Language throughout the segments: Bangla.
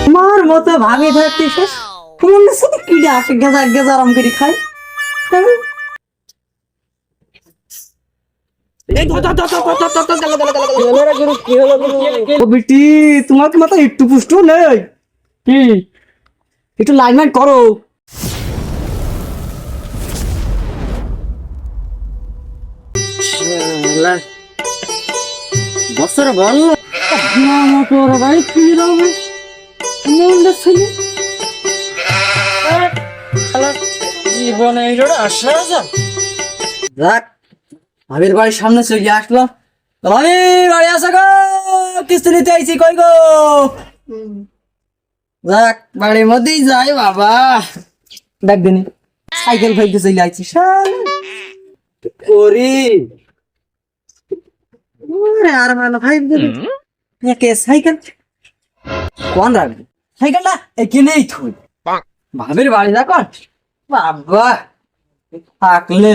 আমার মতো ভাবি থাকতে শেষ কোন সাথে কিডা আসে গেজা গেজা আরাম করে খায়। ও বিটি তোমার কি মাথা একটু পুষ্ট নেই কি? একটু লাইন লাইন করো। বছর বল মোটর গাড়ি কিনে দেবে জীবনে আসা যাক ভাবির বাড়ির সামনে চলে আসলো। ভাবি বাড়ি আসো গো, কিস্তি নিতে আইছি কই গো। যাক বাড়ির মধ্যেই যাই বাবা, দেখ দিনি সাইকেল ফাইকে চলে আইছি করি আর ভালো ভাই কে সাইকেল কোন রাখবি সাইকেলটা এখানেই থুই ভাবির বাড়ি যা কর বাবা থাকলে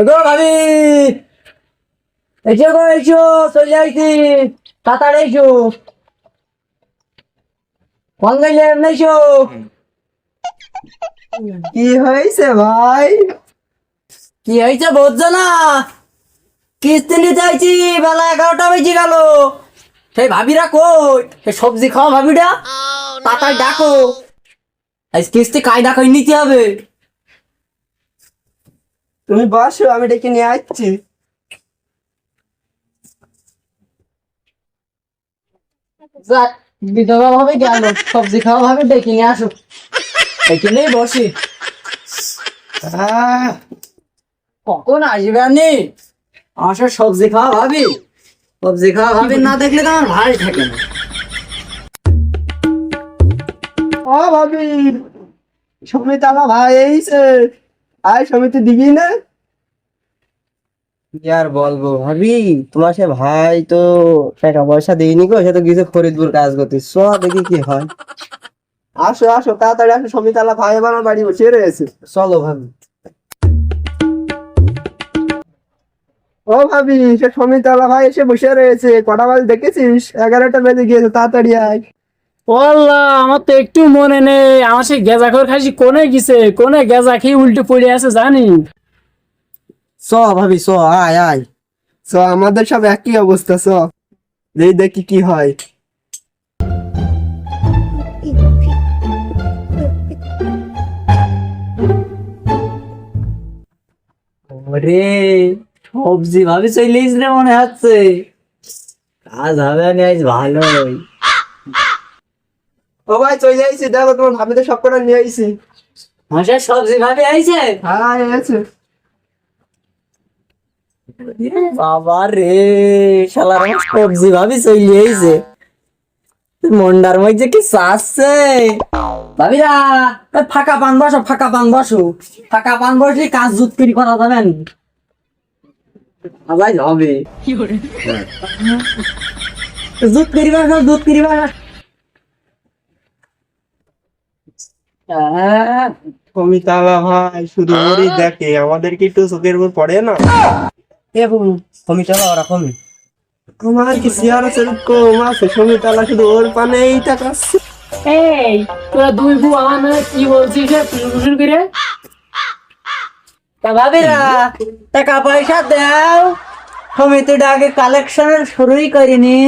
গো ভাবি এসো গো এসো চলে আইছি তাড়াতাড়ি এসো কোন গেলে এসো। কি হয়েছে ভাই? কি হয়েছে বুঝছো না? কিস্তি নিতে আইছি বেলা 11টা বেজে গেল। সেই ভাবিরা কই? সেই সবজি খাওয়া ভাবিরা তাড়াতাড়ি ডাকো, আজ কিস্তি কায়দা করে নিতে হবে। তুমি বসো আমি ডেকে নিয়ে আসছি। যাক বিধবা ভাবে গেল, সবজি খাওয়া ভাবে ডেকে নিয়ে আসো, এখানেই বসি। কখন আসবে আপনি? আমার সাথে সবজি খাওয়া ভাবি, সবজি খাওয়া ভাবি না দেখলে তো আমার ভাই থাকে না। ও ভাবি সমিত আমার ভাই এইছে, আয় সমিতি দিবি না? কি আর বলবো ভাবি, তোমার সে ভাই তো টাকা পয়সা দেয়নি গো, সে তো কিছু ফরিদপুর কাজ করতে। চ দেখি কি হয়। আসো আসো তাড়াতাড়ি আসো, সমিত আলা ভাই আমার বাড়ি বসে রয়েছে। চলো ভাবি। ও ভাবি সে সমিত আলা ভাই এসে বসে রয়েছে, কটা বাজে দেখেছিস? 11টা বেজে গিয়েছে, তাড়াতাড়ি আয়। ওয়াল্লাহ আমার তো একটু মনে নেই, আমার সেই গেজা খোর খাসি কোনে গেছে, কোনে গেজা খেয়ে উল্টে পড়ে আছে জানি। চ ভাবি চ, আয় আয়। চ আমাদের সব একই অবস্থা, চ দেখি কি হয়। ওরে সবজি ভাবি চলেইস রে মনে হচ্ছে, কাজ হবে না আজ ভালোই। ও ভাই চলে আইছি, দেখো তোমার ভাবিতে সব কটা নিয়ে আইছি। মাসে সবজি ভাবি আইছে? হ্যাঁ আইছে। বাবা রে শালার সবজি ভাবি চলে আইছে, মন্ডার মধ্যে কি চাচ্ছে। ভাবিরা ফাঁকা পান বসো, ফাঁকা পান বসো, ফাঁকা পান বসে কাজ জুত করি করা যাবেন আবাই হবে। জুত করিবা জুত করিবা। কমিতালা ভাই শুধু ওরই দেখে, আমাদের কি একটু চোখের উপর পড়ে না? কমিতালা ওরকম আমার কি সিয়ারা চরিত কম আছে, সমিতালা শুধু ওর পানেই টাকাচ্ছে। এই তোরা দুই বউ আমার নামে কি বলছিস রে ফুসফুস করে? তা ভাবিরা টাকা পয়সা দাও, সমিতিটা আগে কালেকশন শুরুই করিনি।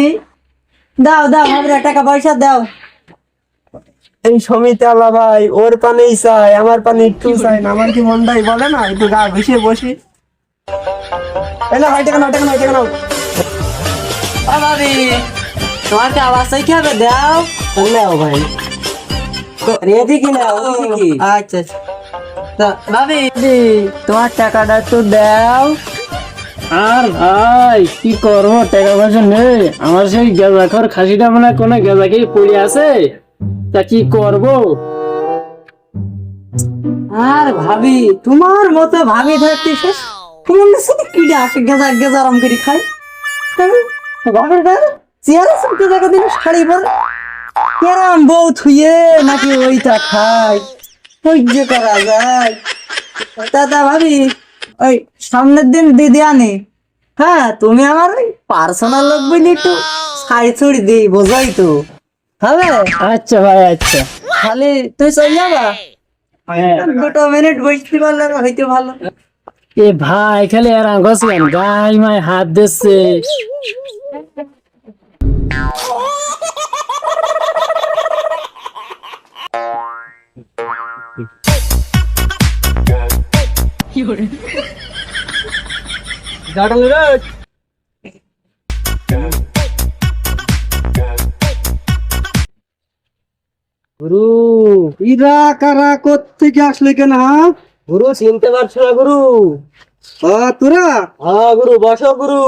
দাও দাও ভাবিরা টাকা পয়সা দাও। এই সমিতালা ভাই ওর পানেই চাই, আমার পানে একটু চাই না। আমার কি মনটাই বলে না একটু গা ঘুষিয়ে বসি। ভাই টাকা নাও, টাকা নাও, টাকা নাও। ভাবি তোমার কি আওয়াজ চাই কি হবে? দাও নাও ভাই, রেডি কি নাও? আচ্ছা আচ্ছা ভাবি তোমার টাকাটা একটু দাও। আর ভাই কি করবো, টাকা পয়সা নেই, আমার সেই গেজা খোর খাসিটা মানে কোনে গেজা খেয়ে পড়ে আছে, তা কি করবো? আর ভাবি তোমার মতো ভাবি থাকতে শেষ কোন সাথে কিডা আসে গেজা গেজা আরাম করে খায়। চেয়ারে শুনতে জায়গা দিন শাড়ি পর কেরাম বউ থুয়ে নাকি ওইটা খায়, সহ্য করা যায়। দাদা ভাবি ওই সামনের দিন দিদি আনে, হ্যাঁ তুমি আমার ওই পার্সোনাল লোক বলি একটু শাড়ি ছুড়ি দি বোঝাই তো হবে। আচ্ছা ভাই আচ্ছা। খালি তুই চল যাবা, হ্যাঁ। 2 মিনিট বসতে পারলে হইতে ভালো। এ ভাই খালি আর গছেন গাই মাই হাত দিচ্ছে। গুরু ইরা কারা কোত্থেকে আসলে কেন? গুরু চিনতে পারছো না গুরু? তোরা হ্যাঁ গুরু, বসো গুরু।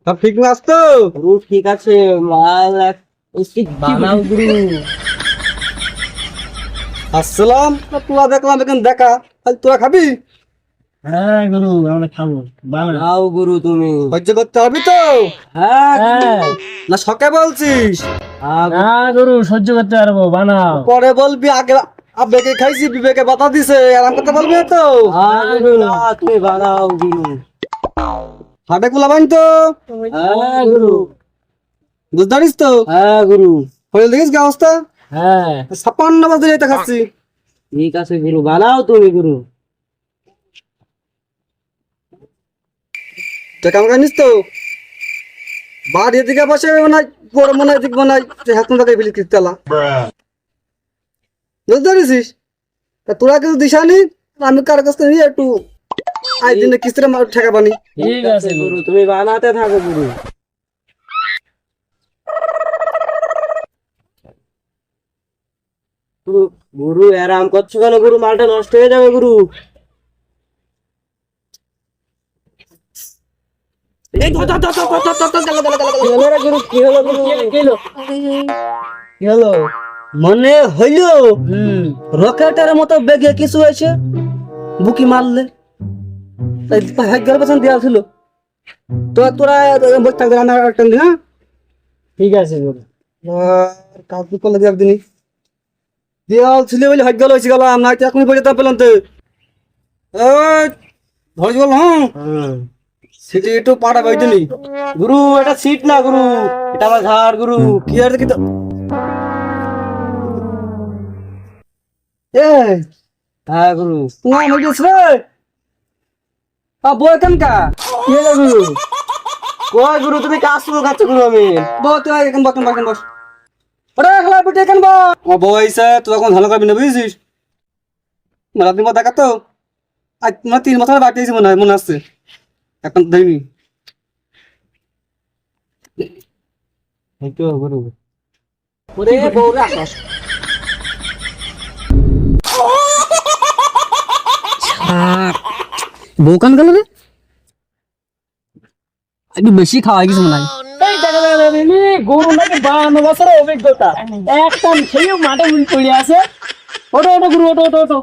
সব ঠিক না তো? গুরু ঠিক আছে, মাল স্টিক বানাও গুরু। আসসালাম, তোরা দেখলাম এখন দেখা, তোরা খাবি? হ্যাঁ গুরু আমরা খাবো। বাংলা নাও গুরু তুমি। সহ্য করতে হবে তো? হ্যাঁ হ্যাঁ। না শখে বলছিস? না গুরু সহ্য করতে পারবো, বানাও। পরে বলবি আগে আবেগে খাইছি বিবেকে বাতা দিছে, আরাম করতে বলবি না তো? গুরু, না তুমি বানাও গুরু। হাটে গুলা বান তো, হ্যাঁ গুরু। বুঝতে পারিস তো? হ্যাঁ গুরু। হয়ে দেখিস কি অবস্থা? হ্যাঁ 56 বাজে যেতে খাচ্ছি। ঠিক আছে গুরু, বানাও তুমি গুরু। টাকা আমাকে নিস তো? বাড়ি এদিকে বসে মনে হয় বড় মনে হয় এদিকে মনে হয় হাতুন টাকায় ফেলি কিস্তালা, বুঝতে পারিস? তা তোরা কিছু দিস আনি, আমি কার কাছ থেকে নিয়ে একটু আজ দিনে কিস্তিটা ঠেকা পানি। ঠিক আছে গুরু, তুমি বানাতে থাকো গুরু। গুরু, গুরু আরাম করছো কেন গুরু? মালটা নষ্ট হয়ে যাবে গুরু। এই ধর, ধর, ধর, ধর, ধর, ধর, ধর, গেলো, গেলো, গেলো, গেলো। কি হলো রে গুরু? কি হলো গুরু? কি হলো? মনে হইল রকেটের মতো বেগে কিছু হয়েছে, বুকি মারলে ভাগ্যের পেছন দেওয়া ছিল। তো তোরা বসে থাকবে, রান্না একটা দিন। হ্যাঁ ঠিক আছে গুরু। কাজ করলে দিয়ে একদিনই দেওয়াল ছিল বলে ভাগ্য হয়েছে গেলাম, না তো এখনই পর্যন্ত পেলাম তো। ধরে বল, হ্যাঁ সেটি একটু পাঠাবে ওই দিনই। গুরু, এটা সিট না গুরু, এটা আমার ঘাড় গুরু। কি আর দেখি তো হ্যাঁ গুরু। না হইতেছ রে বই কেনকা কি হলো গুরু? কই গুরু, তুমি কাজ শুরু খাচ্ছ গুরু? আমি বউ তুই এখন বস, এখন বস। ওরে খেলা পিঠে কেন বউ? বউ আইসে তুই এখন ভালো করবি না, বুঝেছিস? মেলা দিন দেখা তো, আজ মানে 3 বছর বাকি আছে মনে হয়, মনে আসছে এখন দেয়নি। একটু গুরু। ওরে বউরে আকাশ। বউ কেন গেল রে? একটু বেশি খাওয়া গেছে মনে হয়। এই টাকা টাকা দিলি গরু নাকি 52 বছরের অভিজ্ঞতা, একটা খেয়েও মাঠে উল পড়ে আছে। ওটো ওটো গুরু, ওটো ওটো ওটো।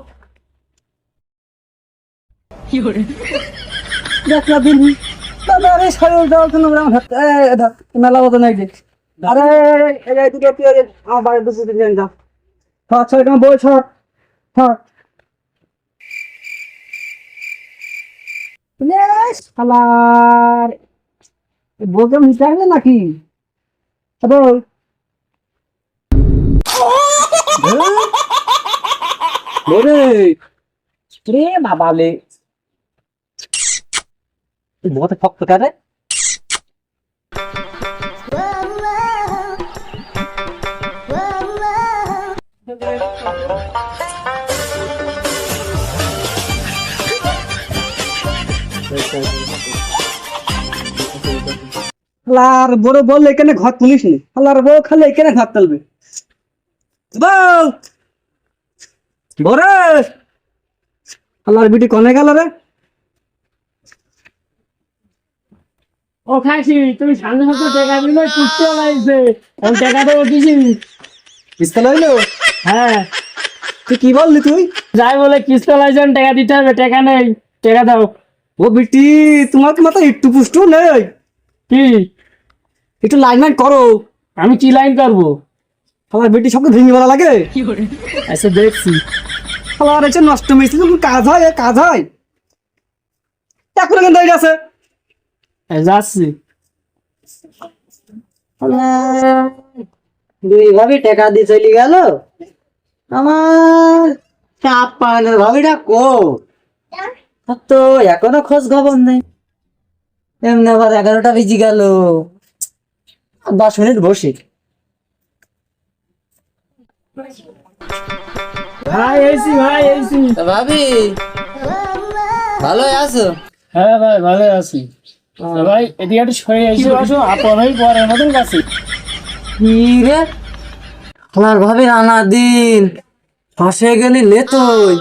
দেখ না দিন আরে শরীর দেওয়ার জন্য মেলা মতো নাই যে। আরে এই দুটো তুই আমার বাড়ির দুটো দিকে যা, থাক ছয় তোমার বই থাক থাক। শালার বউকে মিশে আসলে নাকি? রে বাবালে बहुत फक कर रहे। হালার বড় বল এখানে ঘর তুলিস নি, হালার বউ খালি এখানে ঘর তুলবে। বউ বরে হালার বিটি কনে গেল রে? ও খাসি, তুমি সামনে সাথে টাকা দিলে কুটতে লাগছে, আমি টাকা দেবো কিছু। কিস্তা লইলো? হ্যাঁ তুই কি বললি? তুই যাই বলে কিস্তা লাইছেন, টাকা দিতে হবে, টাকা নেই, টাকা দাও। ও বিটি তোমার কি মাথা একটু পুষ্টও নেই? কি একটু লাইন করো। আমি কি লাইন করবো? আমার বেটি সবকে ভেঙে বলা লাগে। আচ্ছা দেখছি। আমার এসে নষ্ট মিস্ত্রি কাজ হয়, কাজ হয় এখন দাঁড়িয়ে আছে। যাচ্ছি। দুই ভাবি টাকা দিয়ে চলে গেল, আমার চাপ পানের ভাবিটা কো তো এখনো খোঁজ খবর নেই। এমনি আবার 11টা বেজে গেল, 10 মিনিট বসি। ভাই এসি, ভাই এসি। ভাবি ভালো আছো? হ্যাঁ ভাই ভালো আছি। ভাই এদিকে একটু সরে এসে বসো, আপন হয়ে পরে নতুন কাছে। কি রে, আমার ভাবি রানা দিন ফাঁসে গেলি লেতই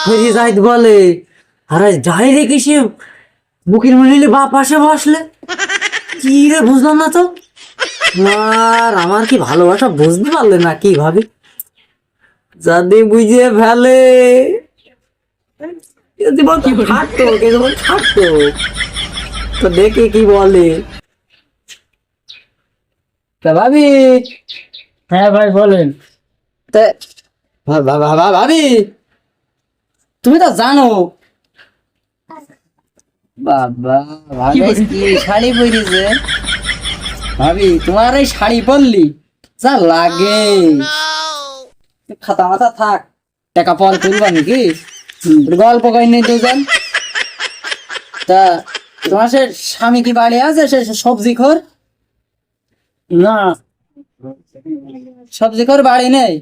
ফেরি যাইত বলে, আরে যাই রে কিসে বুকির মলিলে বা পাশে বসলে। কি রে বুঝলাম না তো, আর আমার কি ভালোবাসা বুঝতে পারলে না কি ভাবি? যদি বুঝে ফেলে জীবন থাকতো, জীবন থাকতো তো দেখে কি বলে। তা ভাবি, হ্যাঁ ভাই বলেন। তা ভাবি তুমি তো জানো, বাবা ভাবি কি শাড়ি পরিছে। ভাবি তোমার এই শাড়ি পরলি যা লাগে, খাতা মাথা থাক, টাকা পর তুলবা নাকি? গল্প কইনি দুজন। তা তোমার সে স্বামী কি বাড়ি আছে? সে সবজি খোর? না সবজি খোর বাড়ি নেই?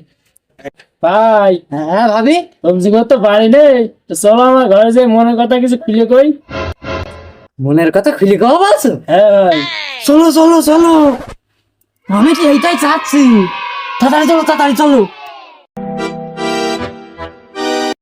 ভাই হ্যাঁ ভাবি, সবজি করতে পারি নেই, তো চলো আমার ঘরে যে মনের কথা কিছু খুলে কই। মনের কথা খুলি কও বলছো? হ্যাঁ ভাই চলো চলো চলো, আমি তো এইটাই চাচ্ছি। তাড়াতাড়ি চলো, তাড়াতাড়ি চলো।